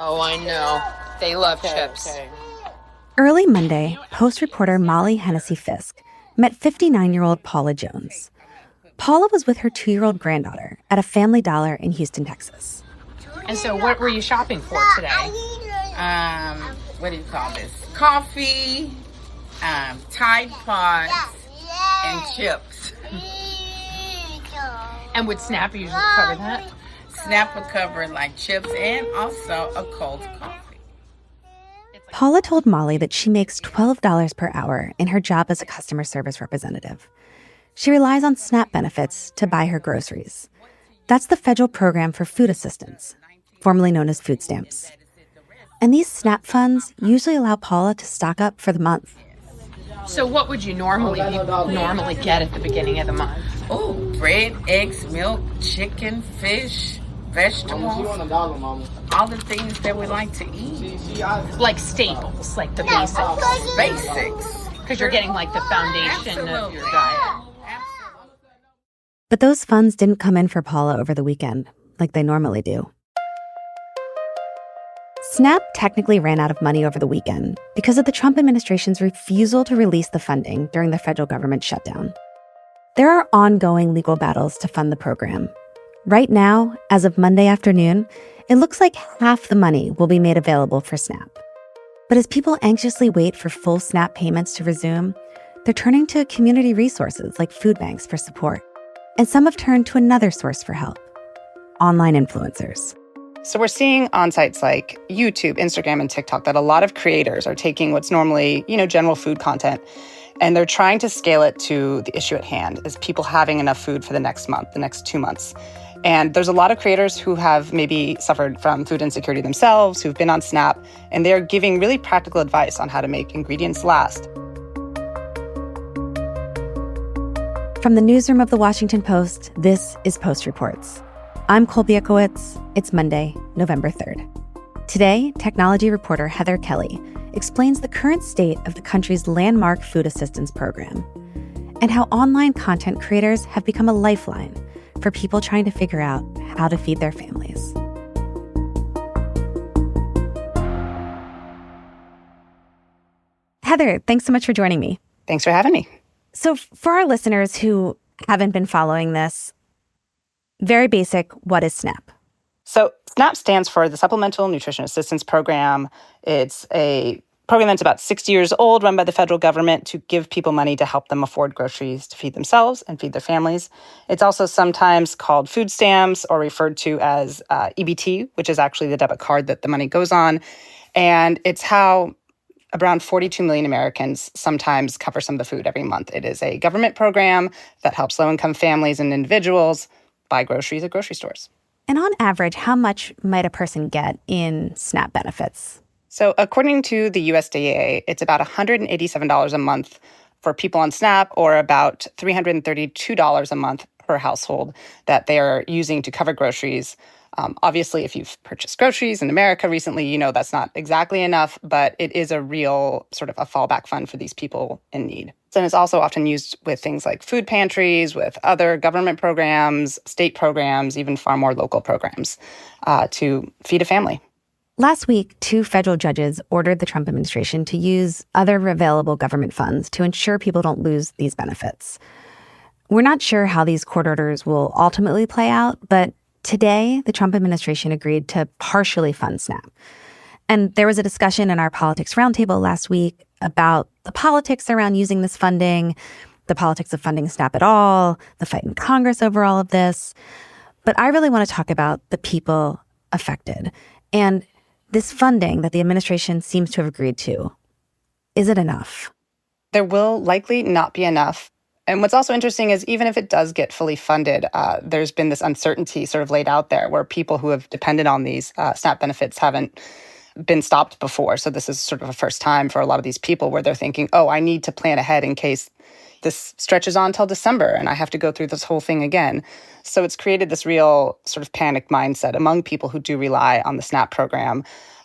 Oh, I know. They love chips. Okay. Early Monday, Post reporter Molly Hennessy Fisk met 59-year-old Paula Jones. Paula was with her 2-year-old granddaughter at a Family Dollar in Houston, Texas. And so what were you shopping for today? What do you call this? Coffee, Tide Pods, and chips. And would Snap usually cover that? Snap would cover like chips and also a cold coffee. Paula told Molly that she makes $12 per hour in her job as a customer service representative. She relies on SNAP benefits to buy her groceries. That's the federal program for food assistance, formerly known as food stamps. And these SNAP funds usually allow Paula to stock up for the month. So what would you normally get at the beginning of the month? Oh, bread, eggs, milk, chicken, fish, vegetables, all the things that we like to eat. Like staples, like the basics. Basics. Because you're getting like the foundation of your diet. But those funds didn't come in for Paula over the weekend, like they normally do. SNAP technically ran out of money over the weekend because of the Trump administration's refusal to release the funding during the federal government shutdown. There are ongoing legal battles to fund the program. Right now, as of Monday afternoon, it looks like half the money will be made available for SNAP. But as people anxiously wait for full SNAP payments to resume, they're turning to community resources like food banks for support. And some have turned to another source for help: online influencers. So we're seeing on sites like YouTube, Instagram, and TikTok that a lot of creators are taking what's normally, general food content, and they're trying to scale it to the issue at hand, is people having enough food for the next month, the next 2 months. And there's a lot of creators who have maybe suffered from food insecurity themselves, who've been on SNAP, and they're giving really practical advice on how to make ingredients last. From the newsroom of The Washington Post, this is Post Reports. I'm Colby Ekowitz. It's Monday, November 3rd. Today, technology reporter Heather Kelly explains the current state of the country's landmark food assistance program and how online content creators have become a lifeline for people trying to figure out how to feed their families. Heather, thanks so much for joining me. Thanks for having me. So for our listeners who haven't been following this, very basic, what is SNAP? So SNAP stands for the Supplemental Nutrition Assistance Program. It's a program that's about 60 years old, run by the federal government to give people money to help them afford groceries to feed themselves and feed their families. It's also sometimes called food stamps or referred to as EBT, which is actually the debit card that the money goes on. And it's how around 42 million Americans sometimes cover some of the food every month. It is a government program that helps low-income families and individuals buy groceries at grocery stores. And on average, how much might a person get in SNAP benefits? So according to the USDA, it's about $187 a month for people on SNAP, or about $332 a month per household that they are using to cover groceries. Obviously, if you've purchased groceries in America recently, you know that's not exactly enough, but it is a real sort of a fallback fund for these people in need. And it's also often used with things like food pantries, with other government programs, state programs, even far more local programs to feed a family. Last week, 2 federal judges ordered the Trump administration to use other available government funds to ensure people don't lose these benefits. We're not sure how these court orders will ultimately play out, but today, the Trump administration agreed to partially fund SNAP. And there was a discussion in our Politics Roundtable last week about the politics around using this funding, the politics of funding SNAP at all, the fight in Congress over all of this. But I really want to talk about the people affected. And this funding that the administration seems to have agreed to, is it enough? There will likely not be enough. And what's also interesting is even if it does get fully funded, there's been this uncertainty sort of laid out there where people who have depended on these SNAP benefits haven't been stopped before. So this is sort of a first time for a lot of these people where they're thinking, oh, I need to plan ahead in case this stretches on till December and I have to go through this whole thing again. So it's created this real sort of panic mindset among people who do rely on the SNAP program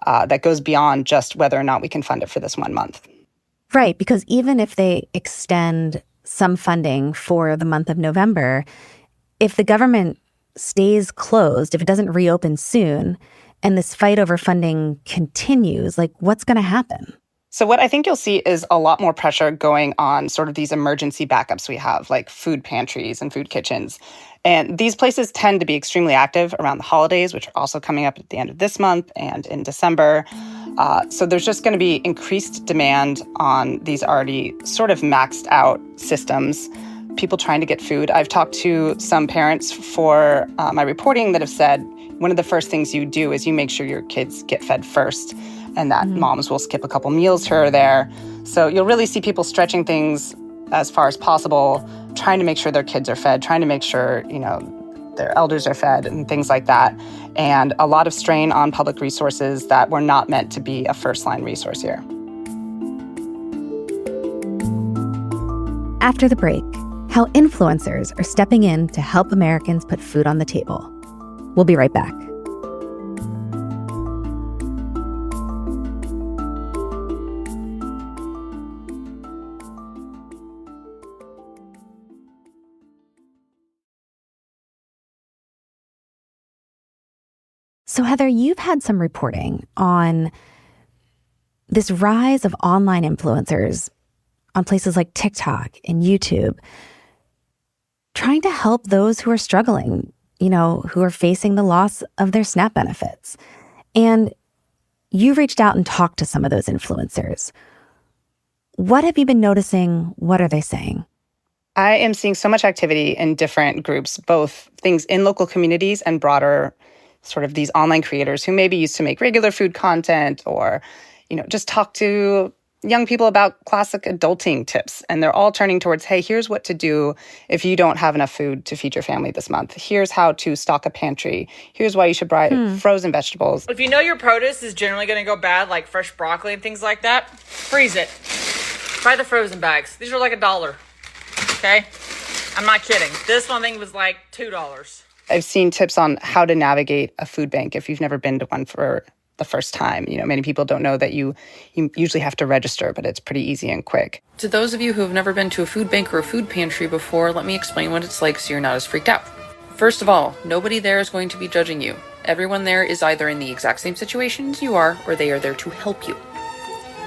that goes beyond just whether or not we can fund it for this 1 month. Right, because even if they extend some funding for the month of November, if the government stays closed, if it doesn't reopen soon, and this fight over funding continues, like, what's going to happen? So what I think you'll see is a lot more pressure going on sort of these emergency backups we have, like food pantries and food kitchens. And these places tend to be extremely active around the holidays, which are also coming up at the end of this month and in December. So there's just going to be increased demand on these already sort of maxed out systems, people trying to get food. I've talked to some parents for my reporting that have said one of the first things you do is you make sure your kids get fed first, and that moms will skip a couple meals here or there. So you'll really see people stretching things as far as possible, trying to make sure their kids are fed, trying to make sure, their elders are fed and things like that. And a lot of strain on public resources that were not meant to be a first-line resource here. After the break, how influencers are stepping in to help Americans put food on the table. We'll be right back. So, Heather, you've had some reporting on this rise of online influencers on places like TikTok and YouTube, trying to help those who are struggling, who are facing the loss of their SNAP benefits. And you reached out and talked to some of those influencers. What have you been noticing? What are they saying? I am seeing so much activity in different groups, both things in local communities and broader sort of these online creators who maybe used to make regular food content or, just talk to young people about classic adulting tips. And they're all turning towards, hey, here's what to do if you don't have enough food to feed your family this month. Here's how to stock a pantry. Here's why you should buy frozen vegetables. If you know your produce is generally going to go bad, like fresh broccoli and things like that, freeze it. Buy the frozen bags. These are like $1. Okay? I'm not kidding. This one thing was like $2. I've seen tips on how to navigate a food bank if you've never been to one for the first time. Many people don't know that you usually have to register, but it's pretty easy and quick. To those of you who have never been to a food bank or a food pantry before, let me explain what it's like so you're not as freaked out. First of all, nobody there is going to be judging you. Everyone there is either in the exact same situation as you are, or they are there to help you.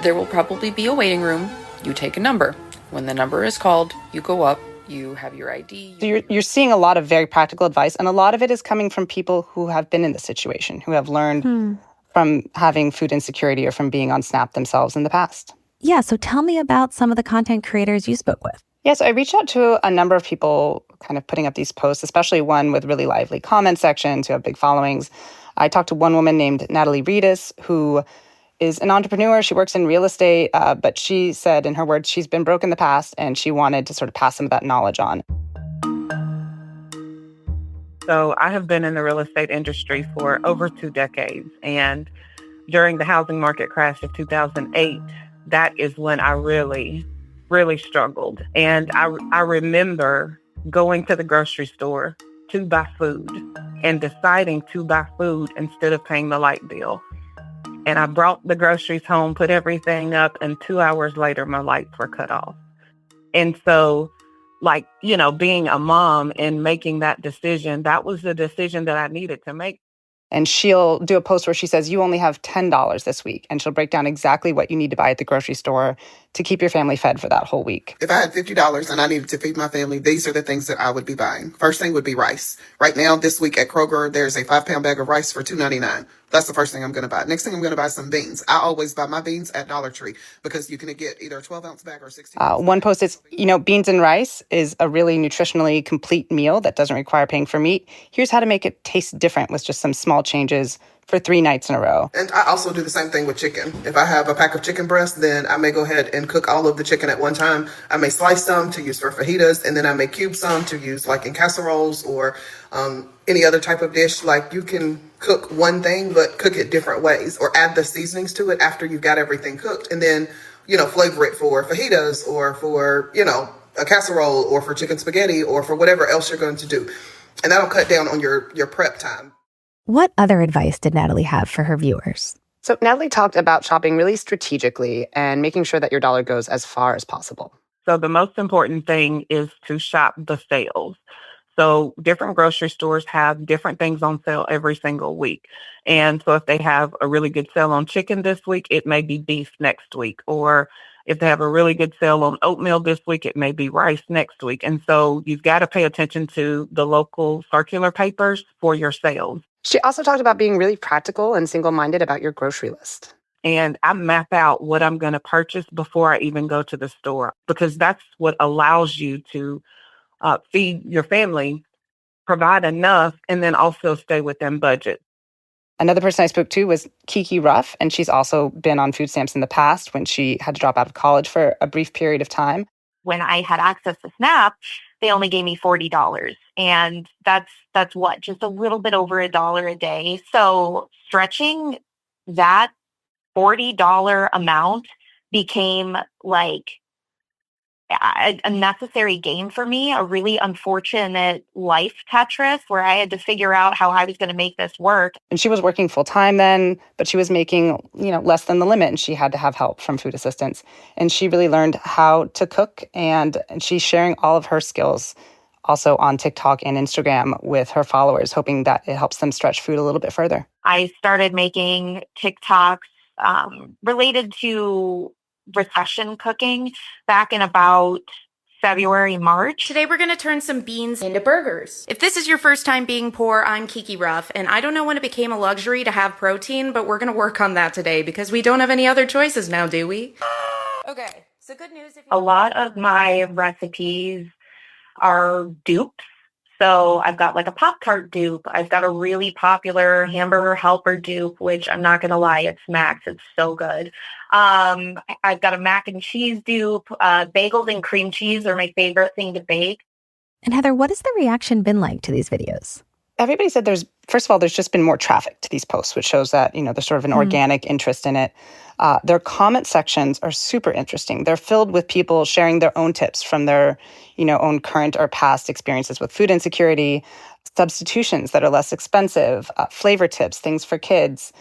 There will probably be a waiting room. You take a number. When the number is called, you go up. You have your ID. So you're seeing a lot of very practical advice, and a lot of it is coming from people who have been in the situation, who have learned from having food insecurity or from being on SNAP themselves in the past. Yeah, so tell me about some of the content creators you spoke with. Yeah, so I reached out to a number of people kind of putting up these posts, especially one with really lively comment sections who have big followings. I talked to one woman named Natalie Reedus, who is an entrepreneur. She works in real estate, but she said, in her words, she's been broke in the past and she wanted to sort of pass some of that knowledge on. So I have been in the real estate industry for over 2 decades. And during the housing market crash of 2008, that is when I really, really struggled. And I remember going to the grocery store to buy food and deciding to buy food instead of paying the light bill. And I brought the groceries home, put everything up, and 2 hours later, my lights were cut off. And so, being a mom and making that decision, that was the decision that I needed to make. And she'll do a post where she says, you only have $10 this week. And she'll break down exactly what you need to buy at the grocery store to keep your family fed for that whole week. If I had $50 and I needed to feed my family, these are the things that I would be buying. First thing would be rice. Right now, this week at Kroger, there's a 5-pound bag of rice for $2.99. That's the first thing I'm going to buy. Next thing I'm going to buy some beans. I always buy my beans at Dollar Tree because you can get either a 12-ounce bag or a 16-ounce One post is, beans and rice is a really nutritionally complete meal that doesn't require paying for meat. Here's how to make it taste different with just some small changes for 3 nights in a row. And I also do the same thing with chicken. If I have a pack of chicken breasts, then I may go ahead and cook all of the chicken at one time. I may slice some to use for fajitas, and then I may cube some to use like in casseroles or any other type of dish. Like you can cook one thing, but cook it different ways or add the seasonings to it after you've got everything cooked. And then, flavor it for fajitas or for, a casserole or for chicken spaghetti or for whatever else you're going to do. And that'll cut down on your prep time. What other advice did Natalie have for her viewers? So Natalie talked about shopping really strategically and making sure that your dollar goes as far as possible. So the most important thing is to shop the sales. So different grocery stores have different things on sale every single week. And so if they have a really good sale on chicken this week, it may be beef next week. Or if they have a really good sale on oatmeal this week, it may be rice next week. And so you've got to pay attention to the local circular papers for your sales. She also talked about being really practical and single-minded about your grocery list. And I map out what I'm going to purchase before I even go to the store, because that's what allows you to feed your family, provide enough, and then also stay within budget. Another person I spoke to was Kiki Ruff, and she's also been on food stamps in the past when she had to drop out of college for a brief period of time. When I had access to SNAP, they only gave me $40. And that's what, just a little bit over $1 a day. So stretching that $40 amount became like a necessary gain for me, a really unfortunate life Tetris where I had to figure out how I was going to make this work. And she was working full time then, but she was making, less than the limit, and she had to have help from food assistance. And she really learned how to cook, and she's sharing all of her skills also on TikTok and Instagram with her followers, hoping that it helps them stretch food a little bit further. I started making TikToks related to recession cooking back in about February, March. Today we're going to turn some beans into burgers. If this is your first time being poor, I'm Kiki Ruff, and I don't know when it became a luxury to have protein, but we're going to work on that today because we don't have any other choices now, do we? Okay, so good news. A lot of my recipes are dupes. So I've got like a Pop-Tart dupe. I've got a really popular Hamburger Helper dupe, which I'm not going to lie, it's Max. It's so good. I've got a mac and cheese dupe. Bagels and cream cheese are my favorite thing to bake. And Heather, what has the reaction been like to these videos? Everybody said there's just been more traffic to these posts, which shows that, there's sort of an organic interest in it. Their comment sections are super interesting. They're filled with people sharing their own tips from their, own current or past experiences with food insecurity, substitutions that are less expensive, flavor tips, things for kids.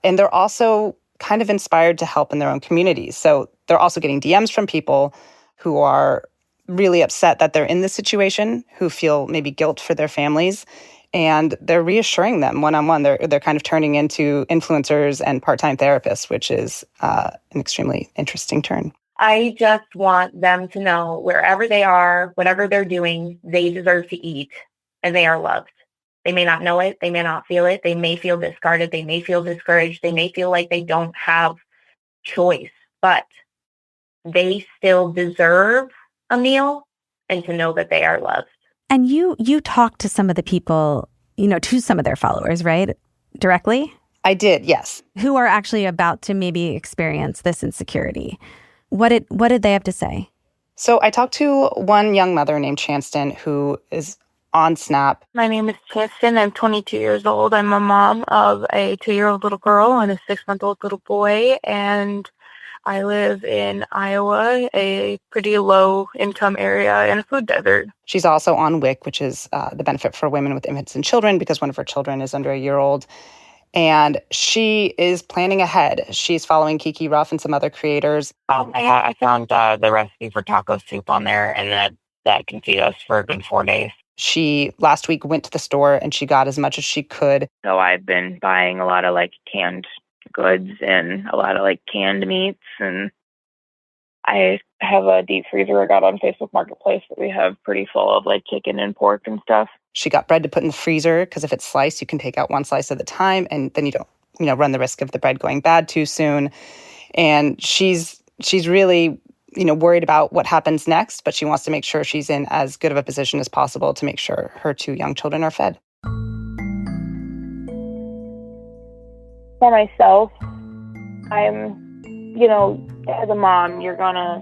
And they're also kind of inspired to help in their own communities. So they're also getting DMs from people who are really upset that they're in this situation, who feel maybe guilt for their families. And they're reassuring them one-on-one. They're kind of turning into influencers and part-time therapists, which is an extremely interesting turn. I just want them to know wherever they are, whatever they're doing, they deserve to eat and they are loved. They may not know it. They may not feel it. They may feel discarded. They may feel discouraged. They may feel like they don't have choice, but they still deserve a meal and to know that they are loved. And you talked to some of the people, to some of their followers, right? Directly? I did, yes. Who are actually about to maybe experience this insecurity. What did they have to say? So I talked to one young mother named Chanston who is on SNAP. My name is Chanston. I'm 22 years old. I'm a mom of a 2-year-old little girl and a 6-month-old little boy. And I live in Iowa, a pretty low-income area in a food desert. She's also on WIC, which is the benefit for women with infants and children, because one of her children is under a year old. And she is planning ahead. She's following Kiki Ruff and some other creators. I found the recipe for taco soup on there, and that can feed us for a good 4 days. She last week went to the store and she got as much as she could. So I've been buying a lot of canned goods and a lot of canned meats, and I have a deep freezer I got on Facebook Marketplace that we have pretty full of chicken and pork and stuff. She got bread to put in the freezer because if it's sliced, you can take out one slice at a time, and then you don't run the risk of the bread going bad too soon. And she's really worried about what happens next, but she wants to make sure she's in as good of a position as possible to make sure her 2 young children are fed. For myself, I'm, as a mom, you're gonna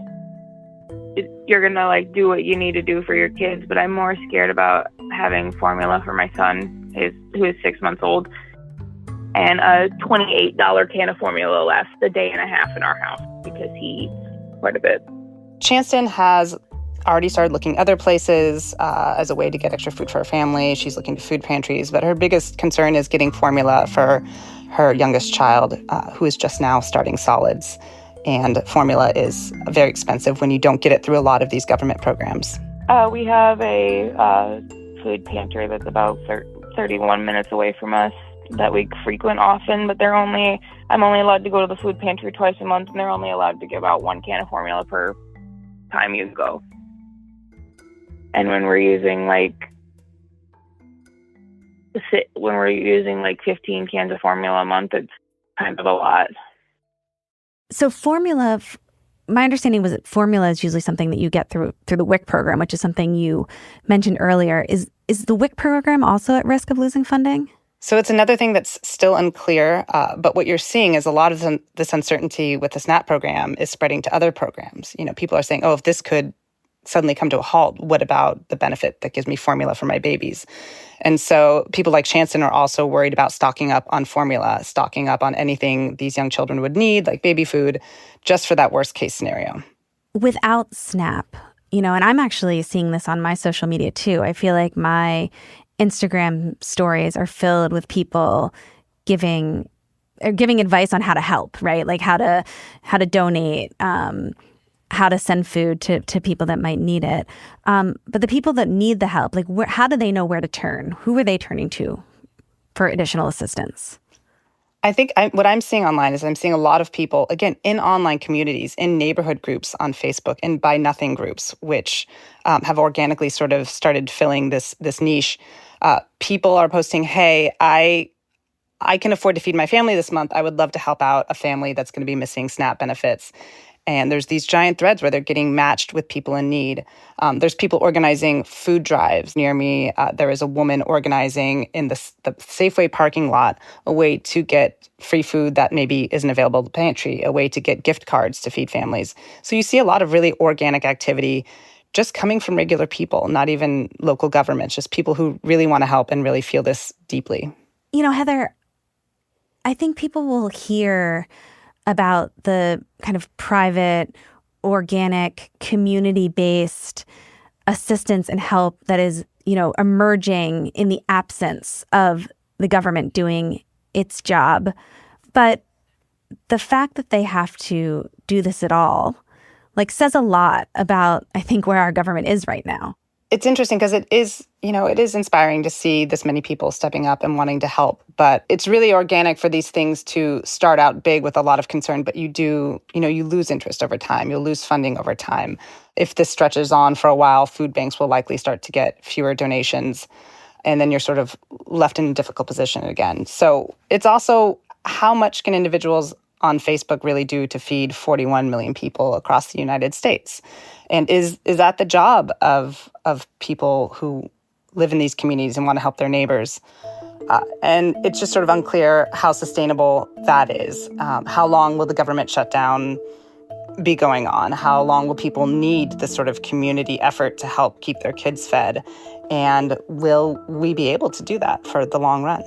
do what you need to do for your kids, but I'm more scared about having formula for my son, who is 6 months old, and a $28 can of formula lasts a day and a half in our house because he eats quite a bit. Chanston has already started looking other places as a way to get extra food for her family. She's looking to food pantries, but her biggest concern is getting formula for her youngest child, who is just now starting solids. And formula is very expensive when you don't get it through a lot of these government programs. We have a food pantry that's about 31 minutes away from us that we frequent often, but I'm only allowed to go to the food pantry twice a month, and they're only allowed to give out 1 can of formula per time you go. And when we're using like 15 cans of formula a month, it's kind of a lot. So formula, my understanding was that formula is usually something that you get through the WIC program, which is something you mentioned earlier. Is the WIC program also at risk of losing funding? So it's another thing that's still unclear, but what you're seeing is a lot of this uncertainty with the SNAP program is spreading to other programs. You know, people are saying, oh, if this could suddenly come to a halt, what about the benefit that gives me formula for my babies? And so people like Shanson are also worried about stocking up on formula, stocking up on anything these young children would need, like baby food, just for that worst case scenario. Without SNAP, and I'm actually seeing this on my social media too. I feel like my Instagram stories are filled with people giving advice on how to help, right? Like how to donate, how to send food to people that might need it. But the people that need the help, like how do they know where to turn? Who are they turning to for additional assistance? I think what I'm seeing online is I'm seeing a lot of people, again, in online communities, in neighborhood groups on Facebook, and Buy Nothing groups, which have organically sort of started filling this niche. People are posting, hey, I can afford to feed my family this month. I would love to help out a family that's going to be missing SNAP benefits. And there's these giant threads where they're getting matched with people in need. There's people organizing food drives. Near me, there is a woman organizing in the Safeway parking lot a way to get free food that maybe isn't available at the pantry, a way to get gift cards to feed families. So you see a lot of really organic activity just coming from regular people, not even local governments, just people who really want to help and really feel this deeply. Heather, I think people will hear about the kind of private, organic, community-based assistance and help that is, emerging in the absence of the government doing its job. But the fact that they have to do this at all, says a lot about, I think, where our government is right now. It's interesting because it is inspiring to see this many people stepping up and wanting to help. But it's really organic for these things to start out big with a lot of concern, but you lose interest over time. You'll lose funding over time. If this stretches on for a while, food banks will likely start to get fewer donations, and then you're sort of left in a difficult position again. So it's also, how much can individuals on Facebook really do to feed 41 million people across the United States? And is that the job of people who live in these communities and want to help their neighbors? And it's just sort of unclear how sustainable that is. How long will the government shutdown be going on? How long will people need this sort of community effort to help keep their kids fed? And will we be able to do that for the long run?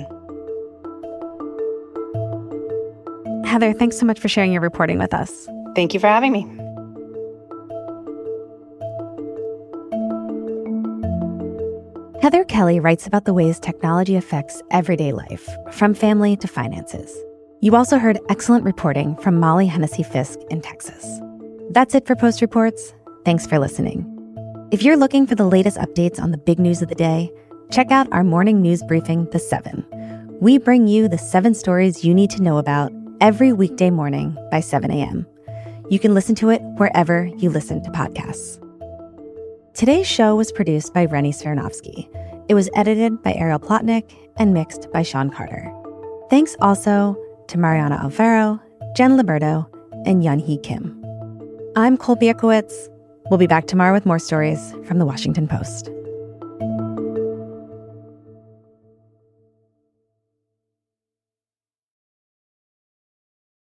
Heather, thanks so much for sharing your reporting with us. Thank you for having me. Heather Kelly writes about the ways technology affects everyday life, from family to finances. You also heard excellent reporting from Molly Hennessy-Fisk in Texas. That's it for Post Reports. Thanks for listening. If you're looking for the latest updates on the big news of the day, check out our morning news briefing, The 7. We bring you the 7 stories you need to know about every weekday morning by 7 a.m. You can listen to it wherever you listen to podcasts. Today's show was produced by Rennie Svirnovsky. It was edited by Ariel Plotnick and mixed by Sean Carter. Thanks also to Mariana Alvaro, Jen Liberto, and Yunhee Kim. I'm Colby Ickowitz. We'll be back tomorrow with more stories from The Washington Post.